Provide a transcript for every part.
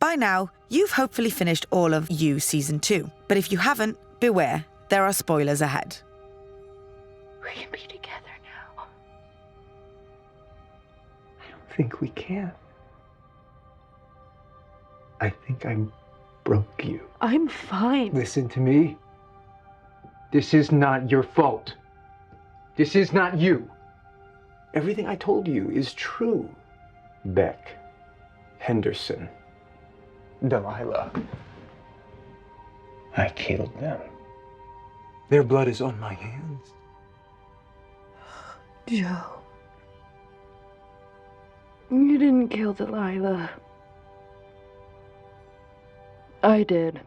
By now, you've hopefully finished all of You Season 2. But if you haven't, beware, there are spoilers ahead. We can be together now. I don't think we can. I think I broke you. I'm fine. Listen to me. This is not your fault. This is not you. Everything I told you is true. Beck, Henderson, Delilah. I killed them. Their blood is on my hands. Joe. You didn't kill Delilah. I did.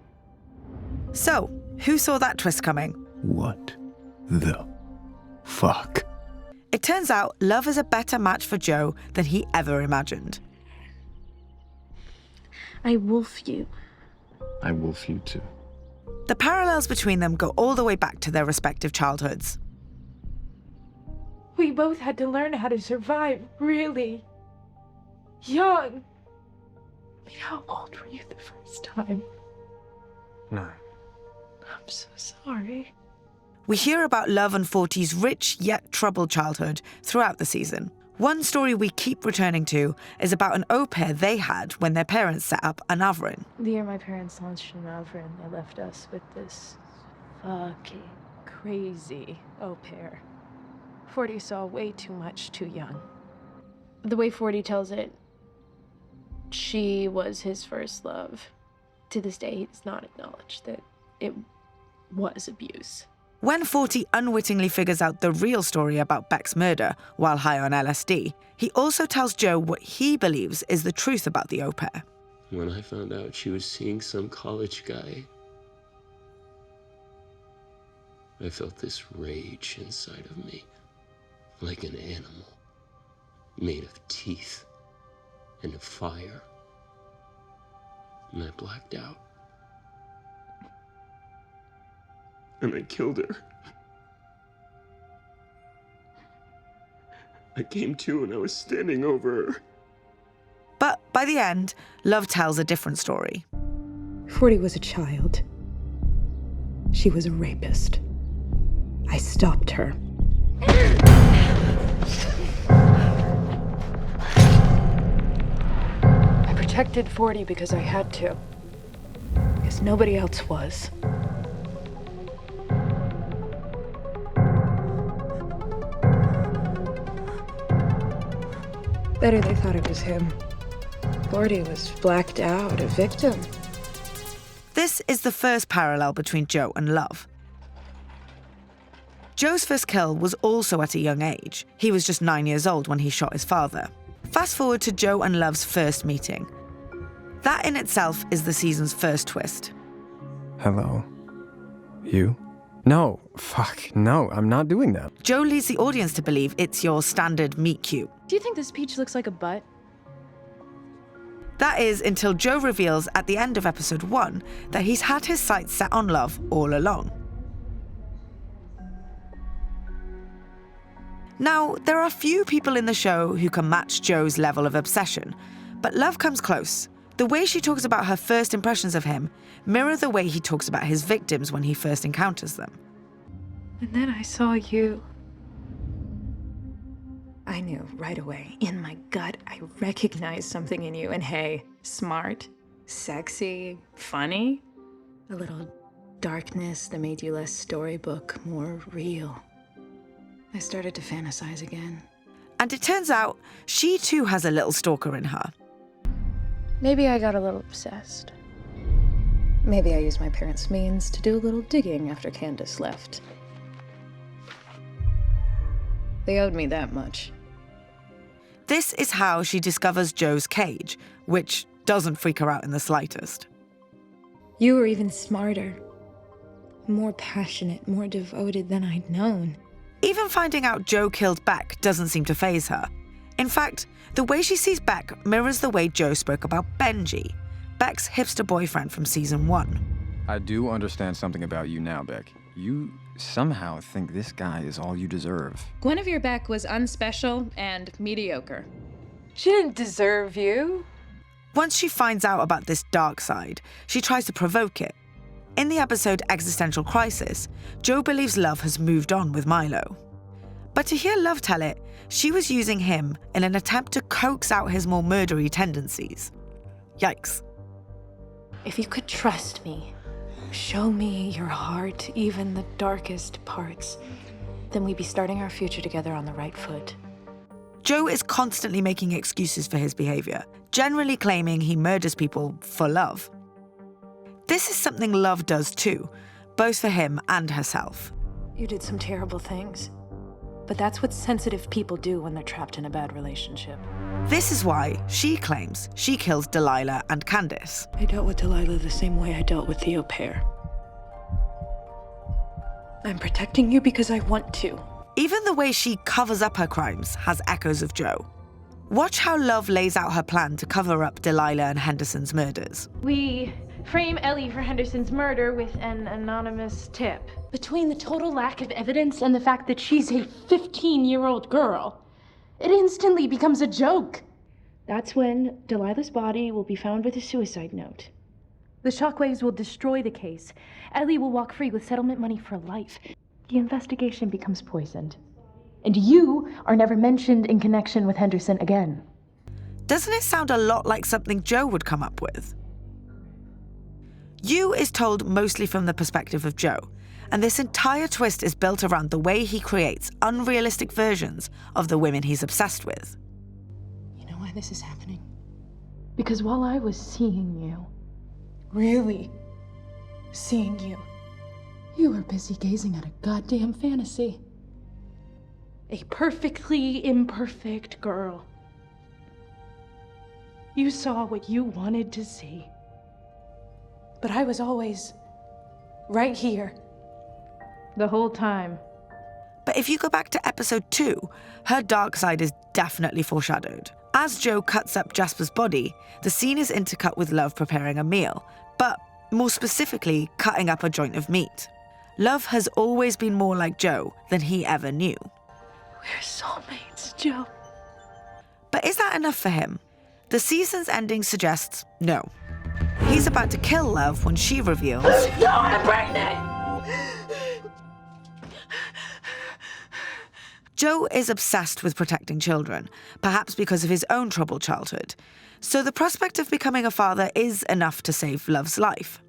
So, who saw that twist coming? What the fuck? It turns out Love is a better match for Joe than he ever imagined. I wolf you. I wolf you too. The parallels between them go all the way back to their respective childhoods. We both had to learn how to survive really young. How old were you the first time? 9. I'm so sorry. We hear about Love and 40's rich yet troubled childhood throughout the season. One story we keep returning to is about an au pair they had when their parents set up an Averin. The year my parents launched an Averin, they left us with this fucking crazy au pair. 40 saw way too much too young. The way 40 tells it, she was his first love. To this day, he's not acknowledged that it was abuse. When 40 unwittingly figures out the real story about Beck's murder while high on LSD, he also tells Joe what he believes is the truth about the au pair. When I found out she was seeing some college guy, I felt this rage inside of me, like an animal, made of teeth and of fire. And I blacked out. And I killed her. I came to and I was standing over her. But by the end, Love tells a different story. 40 was a child. She was a rapist. I stopped her. I protected 40 because I had to. Because nobody else was. Better they thought it was him. 40 was blacked out, a victim. This is the first parallel between Joe and Love. Joe's first kill was also at a young age. He was just 9 years old when he shot his father. Fast forward to Joe and Love's first meeting. That in itself is the season's first twist. Hello? You? No, fuck, no, I'm not doing that. Joe leads the audience to believe it's your standard meet cute. Do you think this peach looks like a butt? That is until Joe reveals at the end of episode 1 that he's had his sights set on Love all along. Now, there are few people in the show who can match Joe's level of obsession, but Love comes close. The way she talks about her first impressions of him mirror the way he talks about his victims when he first encounters them. And then I saw you. I knew right away, in my gut, I recognized something in you. And hey, smart, sexy, funny. A little darkness that made you less storybook, more real. I started to fantasize again. And it turns out she too has a little stalker in her. Maybe I got a little obsessed. Maybe I used my parents' means to do a little digging after Candace left. They owed me that much. This is how she discovers Joe's cage, which doesn't freak her out in the slightest. You were even smarter. More passionate, more devoted than I'd known. Even finding out Joe killed Beck doesn't seem to faze her. In fact, the way she sees Beck mirrors the way Joe spoke about Benji, Beck's hipster boyfriend from season 1. I do understand something about you now, Beck. You somehow think this guy is all you deserve. Guinevere Beck was unspecial and mediocre. She didn't deserve you. Once she finds out about this dark side, she tries to provoke it. In the episode Existential Crisis, Jo believes Love has moved on with Milo. But to hear Love tell it, she was using him in an attempt to coax out his more murdery tendencies. Yikes. If you could trust me, show me your heart, even the darkest parts, then we'd be starting our future together on the right foot. Jo is constantly making excuses for his behavior, generally claiming he murders people for love. This is something Love does too, both for him and herself. You did some terrible things, but that's what sensitive people do when they're trapped in a bad relationship. This is why she claims she kills Delilah and Candace. I dealt with Delilah the same way I dealt with the au pair. I'm protecting you because I want to. Even the way she covers up her crimes has echoes of Jo. Watch how Love lays out her plan to cover up Delilah and Henderson's murders. We frame Ellie for Henderson's murder with an anonymous tip. Between the total lack of evidence and the fact that she's a 15-year-old girl, it instantly becomes a joke. That's when Delilah's body will be found with a suicide note. The shockwaves will destroy the case. Ellie will walk free with settlement money for life. The investigation becomes poisoned. And you are never mentioned in connection with Henderson again. Doesn't it sound a lot like something Jo would come up with? You is told mostly from the perspective of Jo, and this entire twist is built around the way he creates unrealistic versions of the women he's obsessed with. You know why this is happening? Because while I was seeing you, really seeing you, you were busy gazing at a goddamn fantasy. A perfectly imperfect girl. You saw what you wanted to see. But I was always right here. The whole time. But if you go back to episode 2, her dark side is definitely foreshadowed. As Jo cuts up Jasper's body, the scene is intercut with Love preparing a meal, but more specifically, cutting up a joint of meat. Love has always been more like Jo than he ever knew. We're soulmates, Jo. But is that enough for him? The season's ending suggests no. He's about to kill Love when she reveals, No, I'm pregnant! Jo is obsessed with protecting children, perhaps because of his own troubled childhood. So the prospect of becoming a father is enough to save Love's life.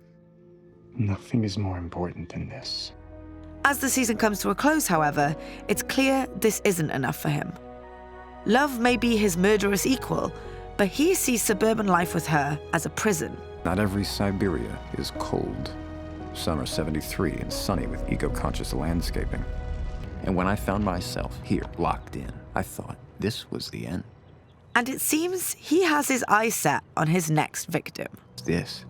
Nothing is more important than this. As the season comes to a close, however, it's clear this isn't enough for him. Love may be his murderous equal, but he sees suburban life with her as a prison. Not every Siberia is cold. Some are 73 and sunny with eco-conscious landscaping. And when I found myself here, locked in, I thought this was the end. And it seems he has his eyes set on his next victim. This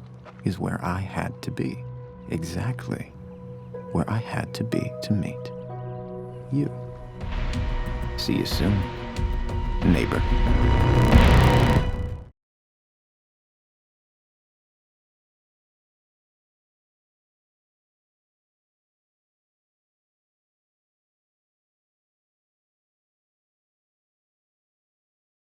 is where I had to be. Exactly where I had to be to meet you. See you soon, neighbor.